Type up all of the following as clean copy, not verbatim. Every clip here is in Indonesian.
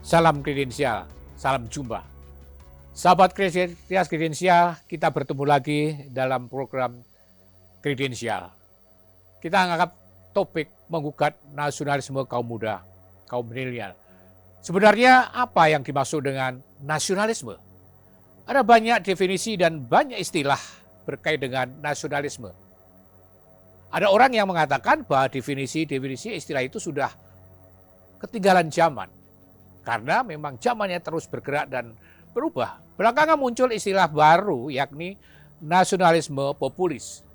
Salam kredensial, salam jumpa. Sahabat kredensial, kita bertemu lagi dalam program kredensial. Kita angkat topik menggugat nasionalisme kaum muda, kaum milenial. Sebenarnya apa yang dimaksud dengan nasionalisme? Ada banyak definisi dan banyak istilah berkait dengan nasionalisme. Ada orang yang mengatakan bahwa definisi istilah itu sudah ketinggalan zaman. Karena memang zamannya terus bergerak dan berubah. Belakangan muncul istilah baru yakni nasionalisme populis.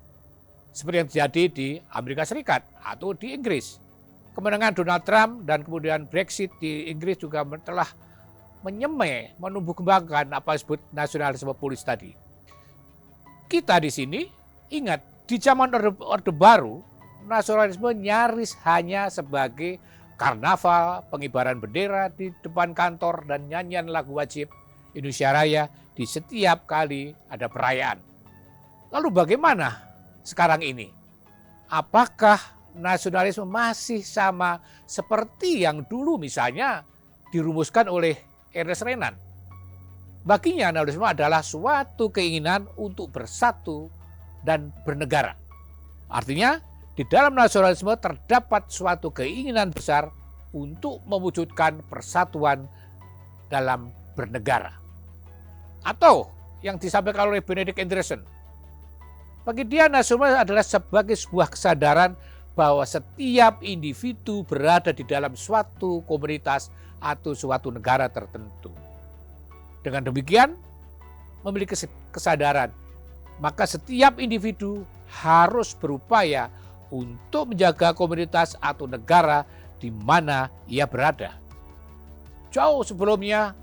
Seperti yang terjadi di Amerika Serikat atau di Inggris. Kemenangan Donald Trump dan kemudian Brexit di Inggris juga telah menyemai, menumbuh kembangkan apa disebut nasionalisme populis tadi. Kita di sini ingat di zaman Orde Baru, nasionalisme nyaris hanya sebagai karnaval, pengibaran bendera di depan kantor, dan nyanyian lagu wajib Indonesia Raya di setiap kali ada perayaan. Lalu bagaimana sekarang ini? Apakah nasionalisme masih sama seperti yang dulu misalnya dirumuskan oleh Ernest Renan? Baginya nasionalisme adalah suatu keinginan untuk bersatu dan bernegara. Artinya, di dalam nasionalisme terdapat suatu keinginan besar untuk mewujudkan persatuan dalam bernegara. Atau yang disampaikan oleh Benedict Anderson, bagi dia nasionalisme adalah sebagai sebuah kesadaran bahwa setiap individu berada di dalam suatu komunitas atau suatu negara tertentu. Dengan demikian, memiliki kesadaran, maka setiap individu harus berupaya untuk menjaga komunitas atau negara di mana ia berada. Jauh sebelumnya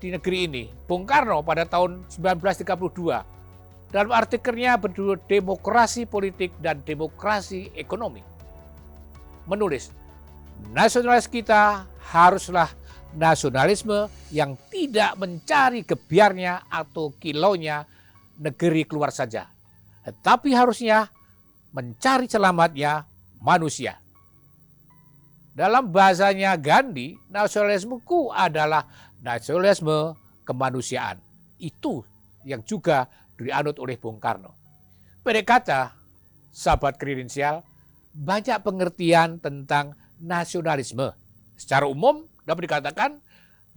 di negeri ini, Bung Karno pada tahun 1932 dalam artikelnya berjudul Demokrasi Politik dan Demokrasi Ekonomi menulis, nasionalis kita haruslah nasionalisme yang tidak mencari gebyarnya atau kilaunya negeri keluar saja, tetapi harusnya mencari selamatnya manusia. Dalam bahasanya Gandhi, nasionalismeku adalah nasionalisme kemanusiaan. Itu yang juga dianut oleh Bung Karno. Pendek kata, sahabat kredensial, banyak pengertian tentang nasionalisme. Secara umum dapat dikatakan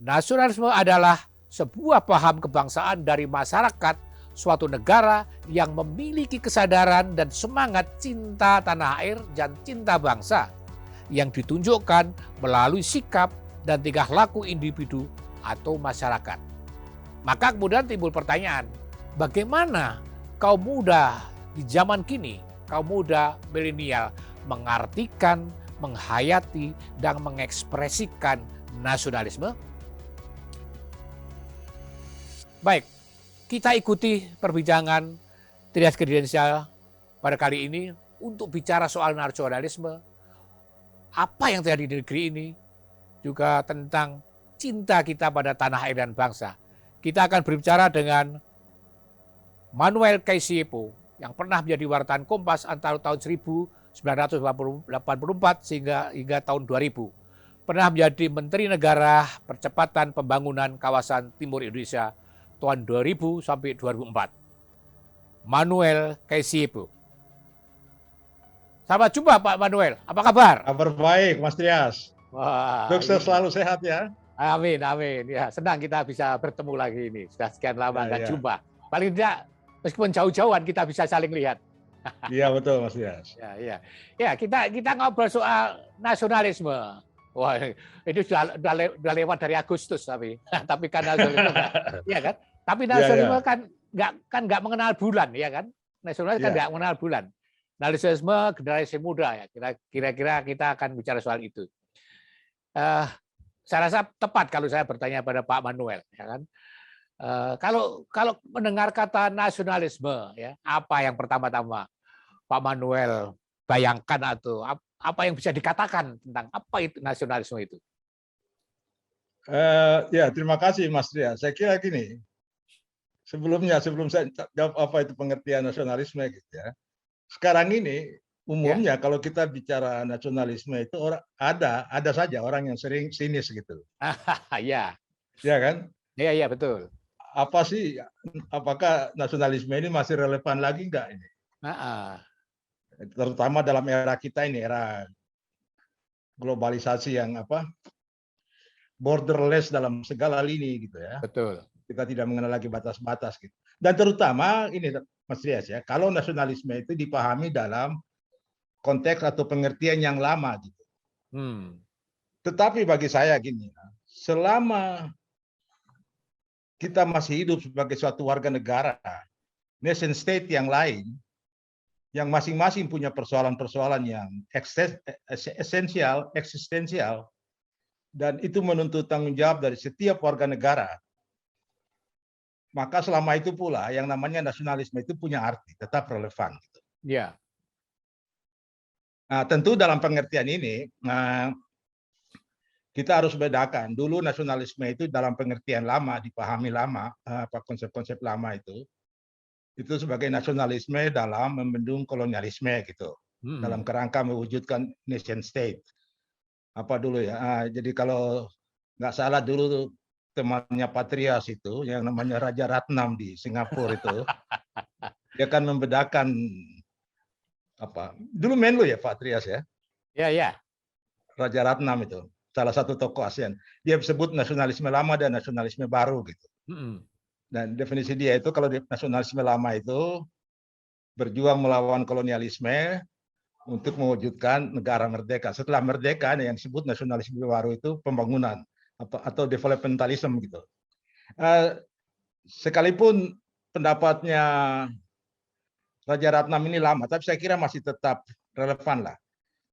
nasionalisme adalah sebuah paham kebangsaan dari masyarakat suatu negara yang memiliki kesadaran dan semangat cinta tanah air dan cinta bangsa yang ditunjukkan melalui sikap dan tingkah laku individu atau masyarakat. Maka kemudian timbul pertanyaan, bagaimana kaum muda di zaman kini, kaum muda milenial mengartikan, menghayati, dan mengekspresikan nasionalisme? Baik, kita ikuti perbincangan Trias Kredensial pada kali ini untuk bicara soal nasionalisme, apa yang terjadi di negeri ini, juga tentang cinta kita pada tanah air dan bangsa. Kita akan berbicara dengan Manuel Kaisiepo yang pernah menjadi wartawan Kompas antara tahun 1984 hingga tahun 2000. Pernah menjadi Menteri Negara Percepatan Pembangunan Kawasan Timur Indonesia tahun 2000 sampai 2004. Manuel Kaisiepo. Selamat jumpa Pak Manuel, apa kabar? Kabar baik Mas Trias. Wah, Sukses selalu sehat ya. amin, amin. Ya, senang kita bisa bertemu lagi ini. Sudah sekian lama nggak jumpa. Paling tidak, meskipun jauh-jauhan kita bisa saling lihat. Iya betul Mas Trias. Ya, kita ngobrol soal nasionalisme. Wah, itu sudah lewat dari Agustus tapi kan nasionalisme, ya kan? Tapi nasionalisme kan nggak mengenal bulan, ya kan? Nasionalisme kan nggak mengenal bulan. Nasionalisme generasi muda, ya. Kira-kira kita akan bicara soal itu. Saya rasa tepat kalau saya bertanya pada Pak Manuel, ya kan? Kalau mendengar kata nasionalisme, ya, apa yang pertama-tama Pak Manuel bayangkan atau apa yang bisa dikatakan tentang apa itu nasionalisme itu? Ya terima kasih Mas Trias. Saya kira gini, sebelum saya jawab apa itu pengertian nasionalisme gitu ya. Sekarang ini Ya. umumnya kalau kita bicara nasionalisme itu ada saja orang yang sering sinis gitu, Ya, ya kan? ya, betul. Apa sih, apakah nasionalisme ini masih relevan lagi nggak ini? Heeh. Terutama dalam era kita ini, era globalisasi yang borderless dalam segala lini gitu ya. Betul. Kita tidak mengenal lagi batas-batas gitu. Dan terutama ini Mas Rias ya, kalau nasionalisme itu dipahami dalam konteks atau pengertian yang lama gitu. Hmm. Tetapi bagi saya gini, selama kita masih hidup sebagai suatu warga negara, nation state yang lain, yang masing-masing punya persoalan-persoalan yang esensial, eksistensial, dan itu menuntut tanggung jawab dari setiap warga negara, maka selama itu pula yang namanya nasionalisme itu punya arti, tetap relevan. Ya. Nah, tentu dalam pengertian ini, kita harus bedakan. Dulu nasionalisme itu dalam pengertian lama, dipahami lama, konsep-konsep lama itu sebagai nasionalisme dalam membendung kolonialisme gitu, dalam Hmm. kerangka mewujudkan nation state. Apa dulu ya? Jadi kalau nggak salah dulu tuh, temannya Patrias itu, yang namanya Raja Ratnam di Singapura itu, dia kan membedakan dulu Menlu ya Patrias ya, Ya. Raja Ratnam itu salah satu tokoh ASEAN. Dia sebut nasionalisme lama dan nasionalisme baru gitu. Hmm. Dan definisi dia itu kalau nasionalisme lama itu berjuang melawan kolonialisme untuk mewujudkan negara merdeka. Setelah merdeka, yang disebut nasionalisme baru itu pembangunan atau developmentalism gitu. Sekalipun pendapatnya Raja Ratnam ini lama, tapi saya kira masih tetap relevan lah.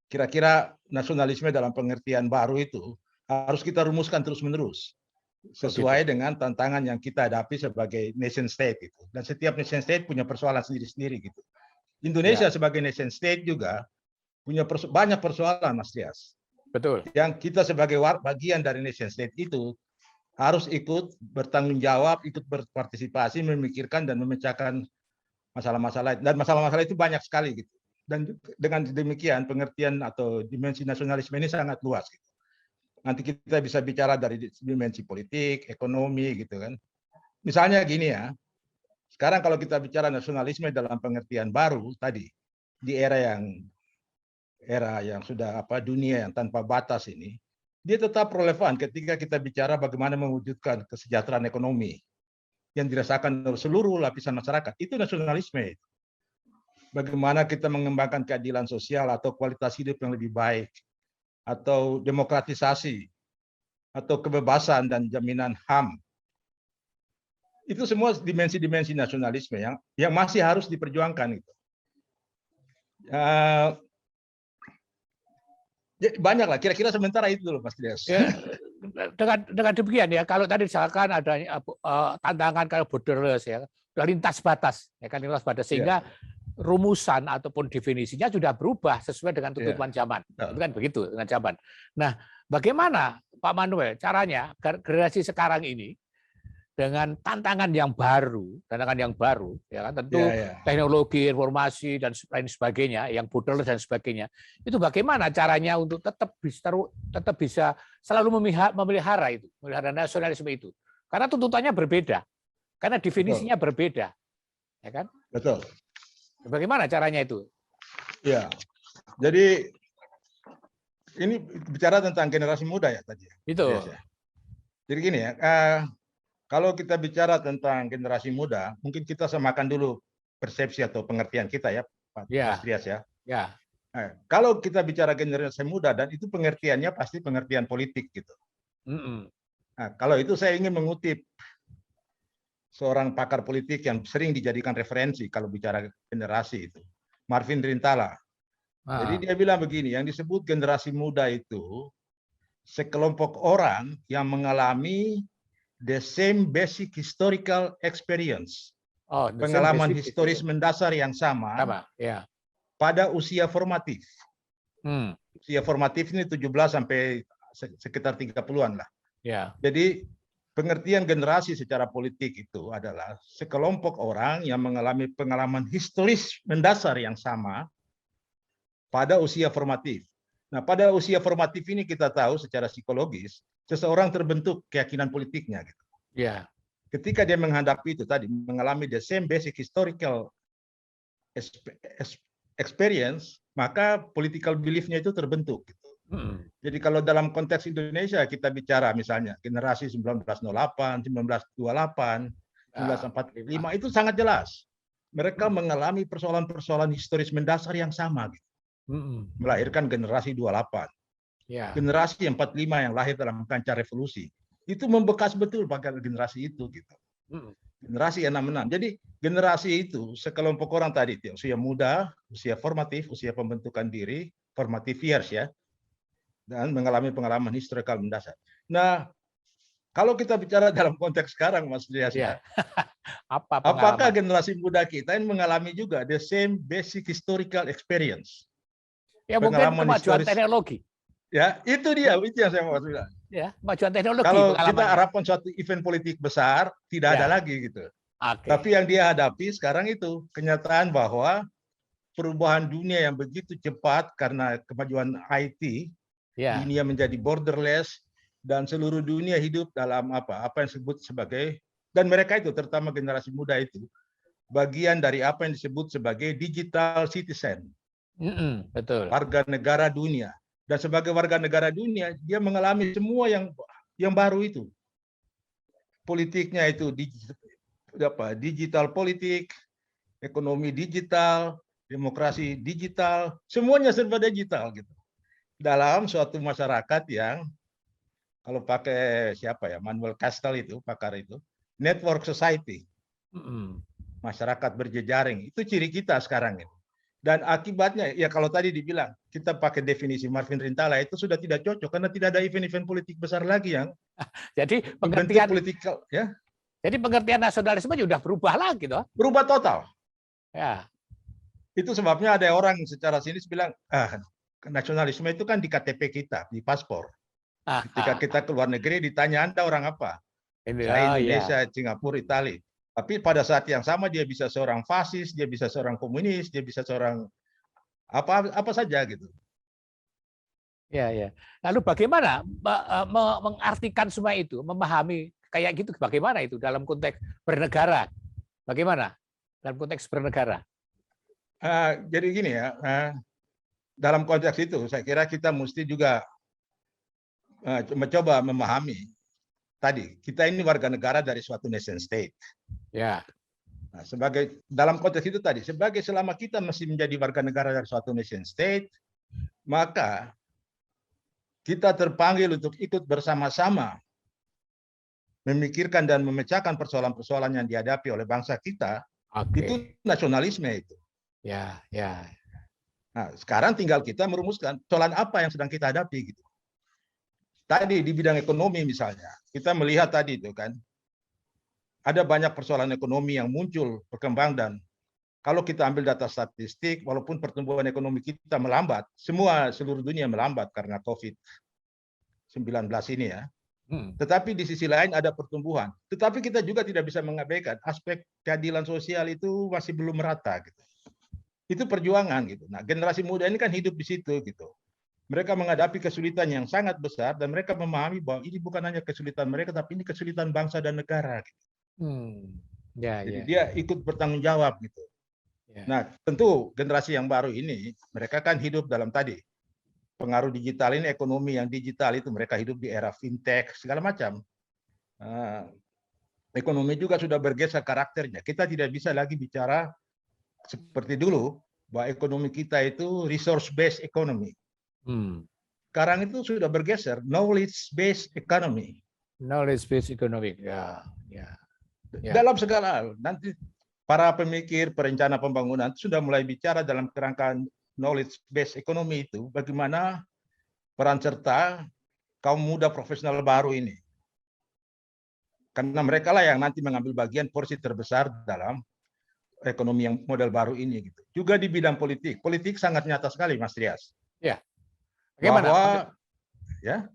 Kira-kira nasionalisme dalam pengertian baru itu harus kita rumuskan terus-menerus sesuai dengan tantangan yang kita hadapi sebagai nation state itu. Dan setiap nation state punya persoalan sendiri-sendiri gitu. Indonesia sebagai nation state juga punya banyak persoalan, Mas Dias. Betul. Yang kita sebagai bagian dari nation state itu harus ikut bertanggung jawab, ikut berpartisipasi, memikirkan dan memecahkan masalah-masalah. Dan masalah-masalah itu banyak sekali gitu. Dan dengan demikian pengertian atau dimensi nasionalisme ini sangat luas gitu. Nanti kita bisa bicara dari dimensi politik, ekonomi gitu kan. Misalnya gini ya, sekarang kalau kita bicara nasionalisme dalam pengertian baru tadi, di era yang sudah dunia yang tanpa batas ini, dia tetap relevan ketika kita bicara bagaimana mewujudkan kesejahteraan ekonomi yang dirasakan oleh seluruh lapisan masyarakat. Itu nasionalisme. Bagaimana kita mengembangkan keadilan sosial atau kualitas hidup yang lebih baik, atau demokratisasi, atau kebebasan dan jaminan HAM. Itu semua dimensi-dimensi nasionalisme yang masih harus diperjuangkan. Gitu. Banyak lah, kira-kira sementara itu dulu Mas Dias. Ya, dengan demikian ya, kalau tadi misalkan ada tantangan kalau borderless ya, sudah lintas batas, ya kan lintas batas sehingga rumusan ataupun definisinya sudah berubah sesuai dengan tuntutan zaman. Itu kan begitu dengan zaman. Nah, bagaimana Pak Manuel caranya generasi sekarang ini dengan tantangan yang baru, ya kan tentu teknologi, informasi dan lain sebagainya, yang borderless dan sebagainya, itu bagaimana caranya untuk tetap bisa selalu memelihara nasionalisme itu, karena tuntutannya berbeda, karena definisinya berbeda, ya kan? Betul. Bagaimana caranya itu? Ya, jadi ini bicara tentang generasi muda ya tadi. Itu. Ya. Jadi gini ya. Kalau kita bicara tentang generasi muda, mungkin kita samakan dulu persepsi atau pengertian kita ya, Pak Mas Trias ya. Ya. Kalau kita bicara generasi muda, dan itu pengertiannya pasti pengertian politik gitu. Nah, kalau itu saya ingin mengutip seorang pakar politik yang sering dijadikan referensi kalau bicara generasi itu, Marvin Rintala. Jadi dia bilang begini, yang disebut generasi muda itu sekelompok orang yang mengalami the same basic historical experience, pengalaman historis mendasar yang sama pada usia formatif. Usia formatif ini 17 sampai sekitar 30-an lah. Jadi pengertian generasi secara politik itu adalah sekelompok orang yang mengalami pengalaman historis mendasar yang sama pada usia formatif. Nah, pada usia formatif ini kita tahu secara psikologis seseorang terbentuk keyakinan politiknya gitu. Ya. Ketika dia menghadapi itu tadi, mengalami the same basic historical experience, maka political belief-nya itu terbentuk gitu. Jadi kalau dalam konteks Indonesia kita bicara misalnya generasi 1908, 1928, 1945 itu sangat jelas. Mereka mengalami persoalan-persoalan historis mendasar yang sama gitu. Melahirkan generasi 28. Ya. Generasi 45 yang lahir dalam kancah revolusi. Itu membekas betul pada generasi itu gitu. Generasi 66. Jadi generasi itu sekelompok orang tadi usia muda, usia formatif, usia pembentukan diri, formative years ya. Dan mengalami pengalaman historikal mendasar. Nah, kalau kita bicara dalam konteks sekarang Mas Dias ya. Apakah generasi muda kita ini mengalami juga the same basic historical experience? Ya mungkin kemajuan teknologi. Ya, itu dia, itu yang saya mau bilang. Ya, kemajuan teknologi. Kalau kita harapkan suatu event politik besar, tidak ada lagi gitu. Tapi yang dia hadapi sekarang itu kenyataan bahwa perubahan dunia yang begitu cepat karena kemajuan IT, dunia menjadi borderless dan seluruh dunia hidup dalam apa yang disebut sebagai, dan mereka itu terutama generasi muda itu bagian dari apa yang disebut sebagai digital citizen. Betul. Warga negara dunia. Dan sebagai warga negara dunia, dia mengalami semua yang baru itu. Politiknya itu digital politik, ekonomi digital, demokrasi digital, semuanya serba digital gitu. Dalam suatu masyarakat yang kalau pakai siapa ya, Manuel Castells itu, pakar itu, network society. Masyarakat berjejaring, itu ciri kita sekarang ini. Dan akibatnya, ya kalau tadi dibilang, kita pakai definisi Marvin Rintala, itu sudah tidak cocok, karena tidak ada event-event politik besar lagi yang jadi pengertian politikal, ya. Jadi pengertian nasionalisme sudah berubah lagi, toh? Berubah total. Ya. Itu sebabnya ada orang secara sinis bilang, nasionalisme itu kan di KTP kita, di paspor. Ketika kita keluar negeri ditanya, Anda orang apa? Saya Indonesia, Singapura, Italia. Tapi pada saat yang sama dia bisa seorang fasis, dia bisa seorang komunis, dia bisa seorang apa saja gitu. Ya, ya. Lalu bagaimana mengartikan semua itu, memahami kayak gitu, bagaimana itu dalam konteks bernegara? Bagaimana dalam konteks bernegara? Jadi gini ya, dalam konteks itu saya kira kita mesti juga mencoba memahami. Tadi kita ini warga negara dari suatu nation state. Ya. Nah, dalam konteks itu tadi, selama kita masih menjadi warga negara dari suatu nation state, maka kita terpanggil untuk ikut bersama-sama memikirkan dan memecahkan persoalan-persoalan yang dihadapi oleh bangsa kita. Itu nasionalisme itu. Ya, ya. Nah, sekarang tinggal kita merumuskan persoalan apa yang sedang kita hadapi gitu. Tadi di bidang ekonomi misalnya, kita melihat tadi itu kan, ada banyak persoalan ekonomi yang muncul, berkembang, dan kalau kita ambil data statistik, walaupun pertumbuhan ekonomi kita melambat, seluruh dunia melambat karena COVID-19 ini ya. Tetapi di sisi lain ada pertumbuhan. Tetapi kita juga tidak bisa mengabaikan aspek keadilan sosial itu masih belum merata gitu. Itu perjuangan gitu. Nah, generasi muda ini kan hidup di situ gitu. Mereka menghadapi kesulitan yang sangat besar dan mereka memahami bahwa ini bukan hanya kesulitan mereka, tapi ini kesulitan bangsa dan negara. Gitu. Jadi dia ikut bertanggung jawab gitu. Nah, tentu generasi yang baru ini mereka kan hidup dalam tadi pengaruh digital ini, ekonomi yang digital itu mereka hidup di era fintech segala macam. Ekonomi juga sudah bergeser karakternya. Kita tidak bisa lagi bicara seperti dulu bahwa ekonomi kita itu resource based economy. Sekarang itu sudah bergeser knowledge based economy. Knowledge based economy. Ya. Dalam segala hal. Nanti para pemikir perencana pembangunan sudah mulai bicara dalam kerangka knowledge based economy itu bagaimana peran serta kaum muda profesional baru ini. Karena mereka lah yang nanti mengambil bagian porsi terbesar dalam ekonomi yang model baru ini gitu. Juga di bidang politik. Politik sangat nyata sekali Mas Rias. Ya. Bagaimana? Bahwa ya.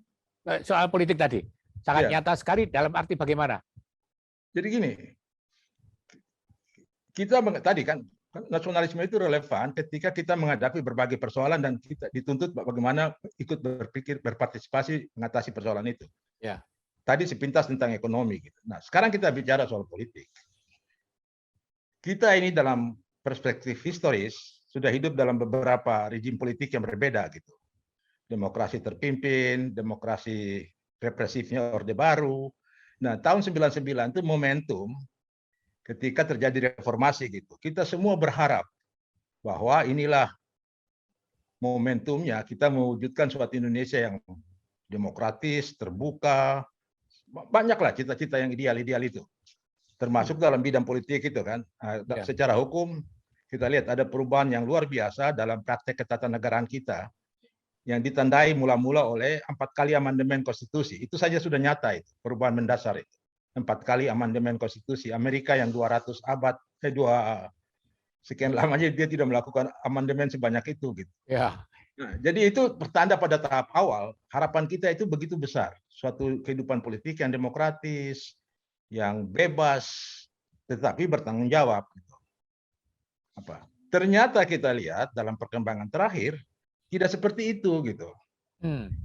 Soal politik tadi sangat nyata sekali dalam arti bagaimana? Jadi gini. Kita tadi kan Nasionalisme itu relevan ketika kita menghadapi berbagai persoalan dan kita dituntut bagaimana ikut berpikir, berpartisipasi mengatasi persoalan itu. Ya. Tadi sepintas tentang ekonomi. Gitu. Nah, sekarang kita bicara soal politik. Kita ini dalam perspektif historis sudah hidup dalam beberapa rezim politik yang berbeda gitu. Demokrasi terpimpin, demokrasi represifnya Orde Baru. Nah, tahun 99 itu momentum ketika terjadi reformasi gitu. Kita semua berharap bahwa inilah momentumnya kita mewujudkan suatu Indonesia yang demokratis, terbuka, banyaklah cita-cita yang ideal-ideal itu. Termasuk dalam bidang politik itu kan. Secara hukum kita lihat ada perubahan yang luar biasa dalam praktek ketatanegaraan kita yang ditandai mula-mula oleh 4 kali amandemen konstitusi. Itu saja sudah nyata itu, perubahan mendasar itu. 4 kali amandemen konstitusi. Amerika yang 200 abad, sekian lamanya dia tidak melakukan amandemen sebanyak itu gitu. Ya. Nah, jadi itu pertanda pada tahap awal harapan kita itu begitu besar, suatu kehidupan politik yang demokratis, yang bebas, tetapi bertanggung jawab. Gitu. Ternyata kita lihat dalam perkembangan terakhir tidak seperti itu gitu.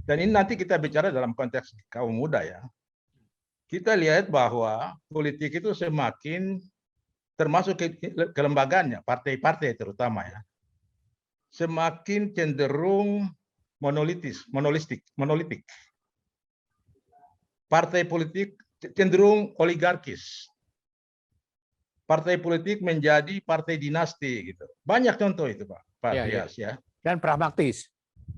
Dan ini nanti kita bicara dalam konteks kaum muda ya. Kita lihat bahwa politik itu semakin termasuk kelembagaannya, partai-partai terutama ya, semakin cenderung monolitik. Partai politik cenderung oligarkis. Partai politik menjadi partai dinasti gitu. Banyak contoh itu Pak Rias ya. Dan pragmatis.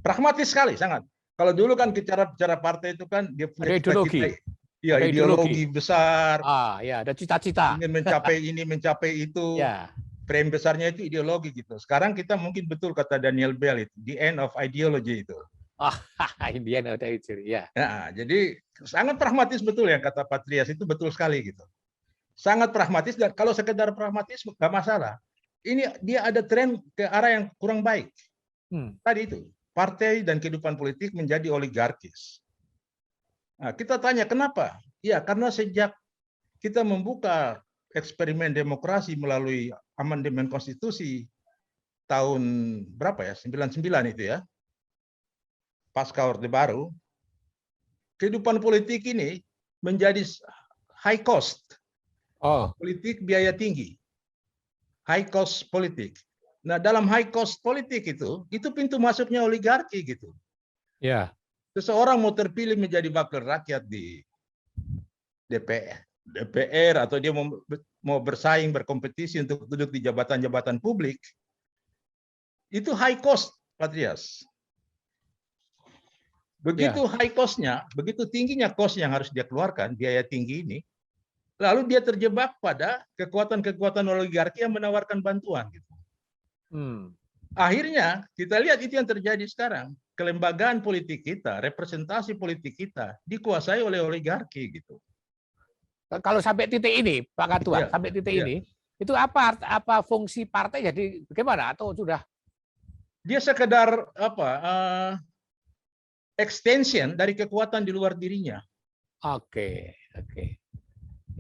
Pragmatis sekali sangat. Kalau dulu kan bicara partai itu kan dia punya ideologi. Ya, ideologi besar. Ya, ada cita-cita. Ingin mencapai ini, mencapai itu. Ya. Frame besarnya itu ideologi gitu. Sekarang kita mungkin betul kata Daniel Bell itu, the end of ideology itu. The end of ideology, ya. Nah, jadi sangat pragmatis betul yang kata Patrias itu betul sekali gitu. Sangat pragmatis dan kalau sekedar pragmatis nggak masalah. Ini dia ada tren ke arah yang kurang baik. Tadi itu partai dan kehidupan politik menjadi oligarkis. Nah, kita tanya kenapa? Ya karena sejak kita membuka eksperimen demokrasi melalui amandemen konstitusi tahun berapa ya? 99 itu ya. Pasca Orde Baru, kehidupan politik ini menjadi high cost. Politik biaya tinggi. High cost politik. Nah, dalam high cost politik itu pintu masuknya oligarki gitu. Ya. Seseorang mau terpilih menjadi wakil rakyat di DPR atau dia mau bersaing, berkompetisi untuk duduk di jabatan-jabatan publik, itu high cost, Patrias. Begitu high cost-nya, begitu tingginya cost yang harus dia keluarkan, biaya tinggi ini, lalu dia terjebak pada kekuatan-kekuatan oligarki yang menawarkan bantuan. Gitu. Akhirnya kita lihat itu yang terjadi sekarang. Kelembagaan politik kita, representasi politik kita dikuasai oleh oligarki gitu. Kalau sampai titik ini, Pak Ketua, sampai titik ini, itu apa fungsi partai jadi bagaimana atau sudah? Dia sekedar extension dari kekuatan di luar dirinya. Oke.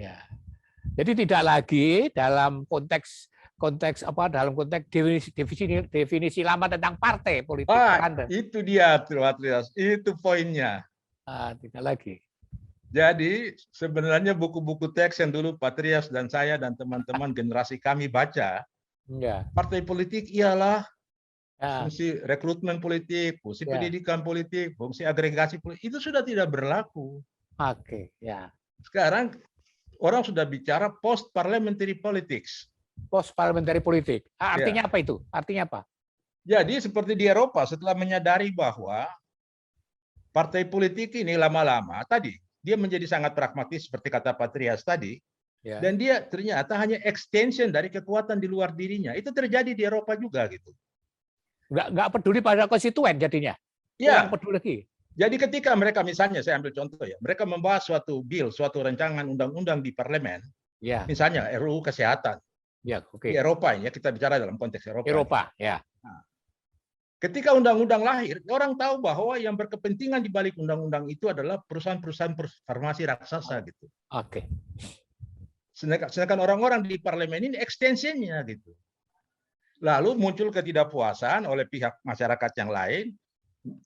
Ya. Jadi tidak lagi dalam konteks dalam konteks definisi lama tentang partai politik. Itu dia, Patrias. Itu poinnya. Tidak lagi. Jadi sebenarnya buku-buku teks yang dulu Patrias dan saya dan teman-teman generasi kami baca, partai politik ialah fungsi rekrutmen politik, fungsi pendidikan politik, fungsi agregasi politik, itu sudah tidak berlaku. Sekarang orang sudah bicara post parliamentary politics. Post parliamentary politik. Artinya apa itu? Artinya apa? Jadi seperti di Eropa setelah menyadari bahwa partai politik ini lama-lama tadi dia menjadi sangat pragmatis seperti kata Patrias tadi, dan dia ternyata hanya extension dari kekuatan di luar dirinya. Itu terjadi di Eropa juga gitu. Nggak peduli pada konstituen jadinya. Kurang peduli lagi. Jadi ketika mereka misalnya saya ambil contoh ya, mereka membahas suatu rancangan undang-undang di parlemen, misalnya RUU kesehatan. Di Eropa ya, kita bicara dalam konteks Eropa. Nah, ketika undang-undang lahir, orang tahu bahwa yang berkepentingan di balik undang-undang itu adalah perusahaan-perusahaan farmasi raksasa gitu. Sedangkan orang-orang di parlemen ini ekstensinya gitu. Lalu muncul ketidakpuasan oleh pihak masyarakat yang lain,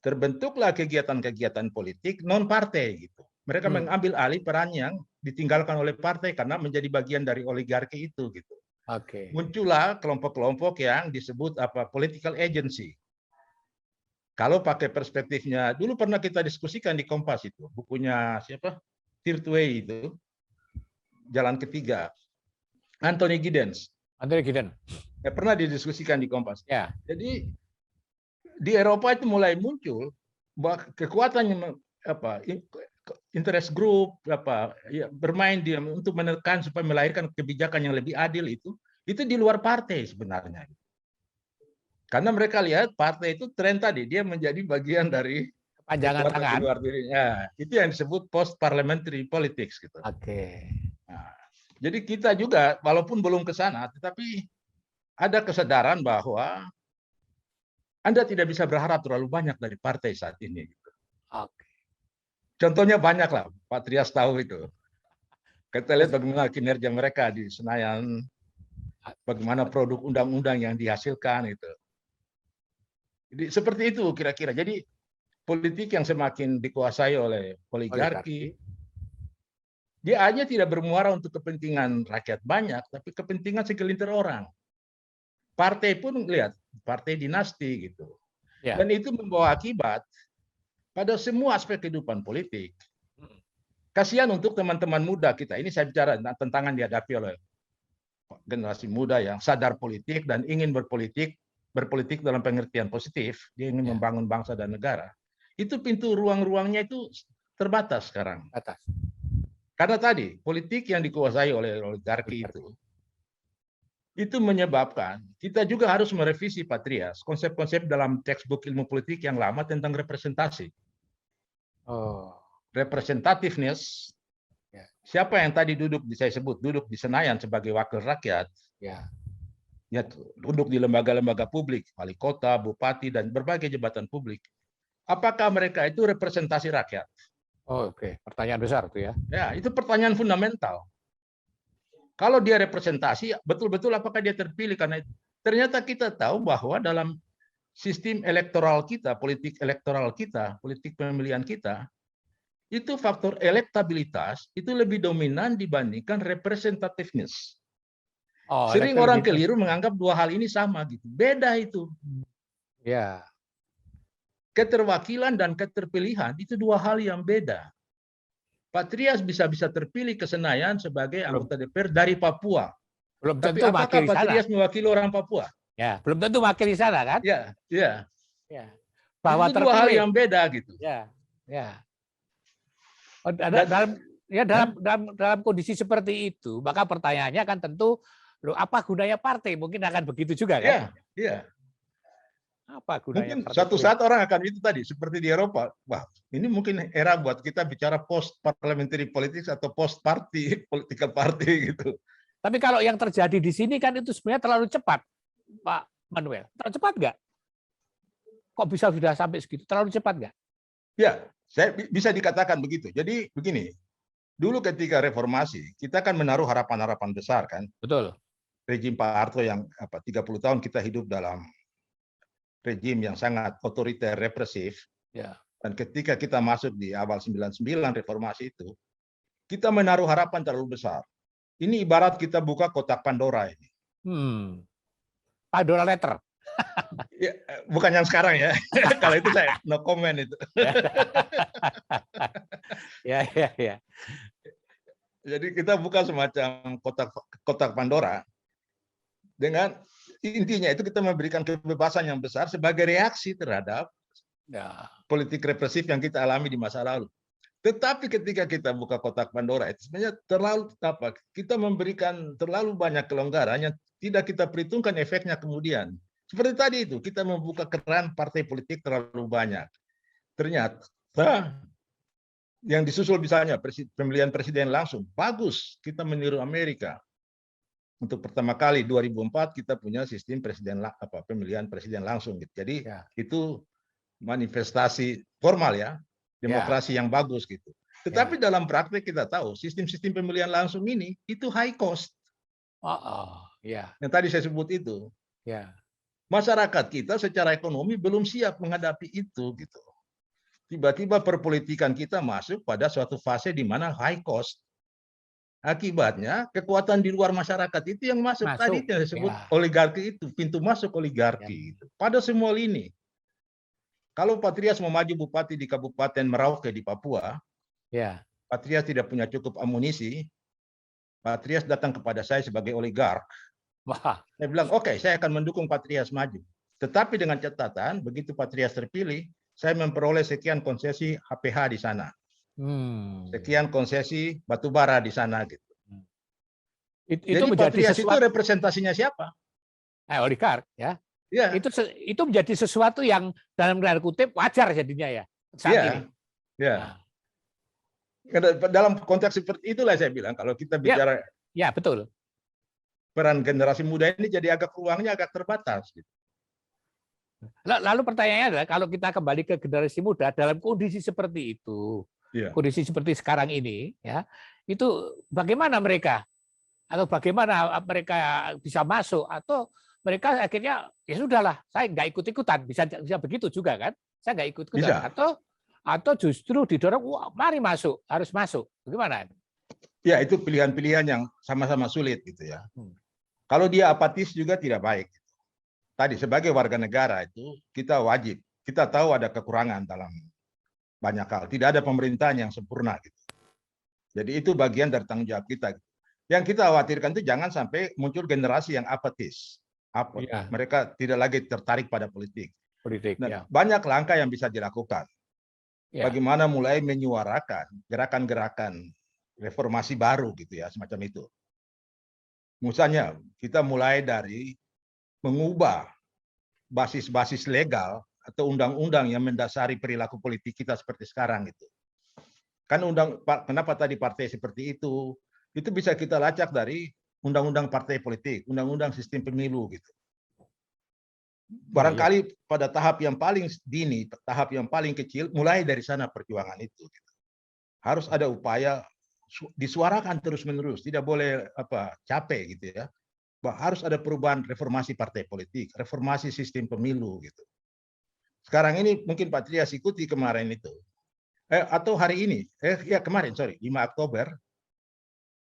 terbentuklah kegiatan-kegiatan politik non partai gitu. Mereka mengambil alih peran yang ditinggalkan oleh partai karena menjadi bagian dari oligarki itu gitu. Oke. Muncullah kelompok-kelompok yang disebut political agency. Kalau pakai perspektifnya, dulu pernah kita diskusikan di Kompas itu, bukunya siapa? Third Way itu, Jalan Ketiga, Anthony Giddens. Anthony Giddens. Ya, pernah didiskusikan di Kompas. Ya. Jadi di Eropa itu mulai muncul kekuatan yang interest group bermain dia untuk menekan supaya melahirkan kebijakan yang lebih adil itu di luar partai sebenarnya. Karena mereka lihat partai itu tren tadi dia menjadi bagian dari Panjangan tangan. di luar dirinya. Itu yang disebut post parliamentary politics gitu. Oke. Nah, jadi kita juga walaupun belum ke sana, tetapi ada kesadaran bahwa Anda tidak bisa berharap terlalu banyak dari partai saat ini. Gitu. Oke. Contohnya banyak lah, Pak Trias tahu itu. Kita lihat bagaimana kinerja mereka di Senayan, bagaimana produk undang-undang yang dihasilkan itu. Jadi seperti itu kira-kira. Jadi politik yang semakin dikuasai oleh oligarki, dia hanya tidak bermuara untuk kepentingan rakyat banyak, tapi kepentingan segelintir orang. Partai pun lihat, partai dinasti gitu. Ya. Dan itu membawa akibat pada semua aspek kehidupan politik. Kasihan untuk teman-teman muda kita. Ini saya bicara tantangan dihadapi oleh generasi muda yang sadar politik dan ingin berpolitik dalam pengertian positif. Dia ingin membangun bangsa dan negara. Itu pintu ruang-ruangnya itu terbatas sekarang. Karena tadi politik yang dikuasai oleh oligarki itu menyebabkan kita juga harus merevisi Pak Trias konsep-konsep dalam textbook ilmu politik yang lama tentang representasi. Representativeness. Siapa yang tadi saya sebut duduk di Senayan sebagai wakil rakyat? Ya, duduk di lembaga-lembaga publik, wali kota, bupati dan berbagai jabatan publik. Apakah mereka itu representasi rakyat? Oke, pertanyaan besar itu ya. Ya, itu pertanyaan fundamental. Kalau dia representasi, betul-betul apakah dia terpilih? Karena ternyata kita tahu bahwa dalam sistem elektoral kita, politik elektoral kita, politik pemilihan kita, itu faktor elektabilitas itu lebih dominan dibandingkan representativeness. Sering orang keliru menganggap dua hal ini sama gitu. Beda itu. Ya. Keterwakilan dan keterpilihan itu dua hal yang beda. Pak Trias bisa terpilih ke Senayan sebagai anggota DPR dari Papua. Belum Tapi tentu apakah Pak Trias mewakili orang Papua? Ya, belum tentu mewakili sana kan? Ya. Bahwa itu dua hal yang beda gitu. Ya. Dalam kondisi seperti itu, maka pertanyaannya kan tentu, apa gunanya partai? Mungkin akan begitu juga kan? Iya. Apa gunanya mungkin suatu saat orang akan itu tadi seperti di Eropa. Wah, ini mungkin era buat kita bicara post parliamentary politics atau post party political party gitu. Tapi kalau yang terjadi di sini kan itu sebenarnya terlalu cepat, Pak Manuel. Terlalu cepat nggak? Kok bisa sudah sampai segitu? Terlalu cepat nggak? Ya, saya bisa dikatakan begitu. Jadi begini, dulu ketika reformasi kita kan menaruh harapan-harapan besar kan. Betul. Rejim Pak Harto yang 30 tahun kita hidup dalam rejim yang sangat otoriter represif. Ya. Dan ketika kita masuk di awal 99 reformasi itu, kita menaruh harapan terlalu besar. Ini ibarat kita buka kotak Pandora ini. Pandora letter. Ya, bukan yang sekarang ya. Kalau itu saya no comment itu. Ya. Jadi kita buka semacam kotak Pandora dengan intinya itu kita memberikan kebebasan yang besar sebagai reaksi terhadap politik represif yang kita alami di masa lalu. Tetapi ketika kita buka kotak Pandora itu sebenarnya kita memberikan terlalu banyak kelonggaran yang tidak kita perhitungkan efeknya kemudian. Seperti tadi itu, kita membuka keran partai politik terlalu banyak. Ternyata yang disusul misalnya pemilihan presiden langsung, bagus, kita meniru Amerika. Untuk pertama kali 2004 kita punya sistem pemilihan presiden langsung gitu. Jadi itu manifestasi formal ya, demokrasi yang bagus gitu. Tetapi dalam praktek kita tahu sistem-sistem pemilihan langsung ini itu high cost. Yang tadi saya sebut itu. Masyarakat kita secara ekonomi belum siap menghadapi itu gitu. Tiba-tiba perpolitikan kita masuk pada suatu fase di mana high cost. Akibatnya kekuatan di luar masyarakat itu yang masuk tadi Masuk. yang disebut Ya, oligarki itu, pintu masuk ya, oligarki itu. Pada semua lini. Kalau Patrias mau maju bupati di Kabupaten Merauke di Papua, ya. Patrias tidak punya cukup amunisi, Patrias datang kepada saya sebagai oligark. Wah, Saya bilang, oke, saya akan mendukung Patrias maju. Tetapi dengan catatan, begitu Patrias terpilih, saya memperoleh sekian konsesi HPH di sana, hmm. sekian konsesi batubara di sana gitu. Itu Jadi menjadi Patrias itu sesuatu, representasinya siapa? oligark, ya. Ya, Itu menjadi sesuatu yang dalam tanda kutip wajar jadinya ya saat ini. ya, ya. Nah, Dalam konteks seperti itulah saya bilang, kalau kita ya, bicara ya betul. peran generasi muda ini jadi ruangnya agak terbatas. Gitu. Lalu pertanyaannya adalah kalau kita kembali ke generasi muda dalam kondisi seperti itu, Ya. kondisi seperti sekarang ini, ya, itu bagaimana mereka atau bagaimana mereka bisa masuk atau mereka akhirnya ya sudahlah, saya nggak ikut-ikutan, bisa begitu juga kan? Saya nggak ikut-ikutan Bisa. atau justru didorong, wah, mari masuk, harus masuk, bagaimana? Ya, itu pilihan-pilihan yang sama-sama sulit gitu ya. Hmm. Kalau dia apatis juga tidak baik. Tadi sebagai warga negara itu kita wajib, kita tahu ada kekurangan dalam banyak hal. Tidak ada pemerintahan yang sempurna gitu. Jadi itu bagian dari tanggung jawab kita. Yang kita khawatirkan itu jangan sampai muncul generasi yang apatis. Ya, Mereka tidak lagi tertarik pada politik. politik, Nah, ya, banyak langkah yang bisa dilakukan. ya, Bagaimana mulai menyuarakan gerakan-gerakan reformasi baru gitu ya, semacam itu. Misalnya kita mulai dari mengubah basis-basis legal atau undang-undang yang mendasari perilaku politik kita seperti sekarang itu. Kan kenapa tadi partai seperti itu bisa kita lacak dari undang-undang partai politik, undang-undang sistem pemilu gitu. ya, ya. Barangkali pada tahap yang paling dini, tahap yang paling kecil, mulai dari sana perjuangan itu. Gitu. Harus ada upaya disuarakan terus-menerus, tidak boleh capek gitu ya. Harus ada perubahan reformasi partai politik, reformasi sistem pemilu gitu. Sekarang ini mungkin Patrias ikuti kemarin itu. Atau hari ini, kemarin, 5 Oktober,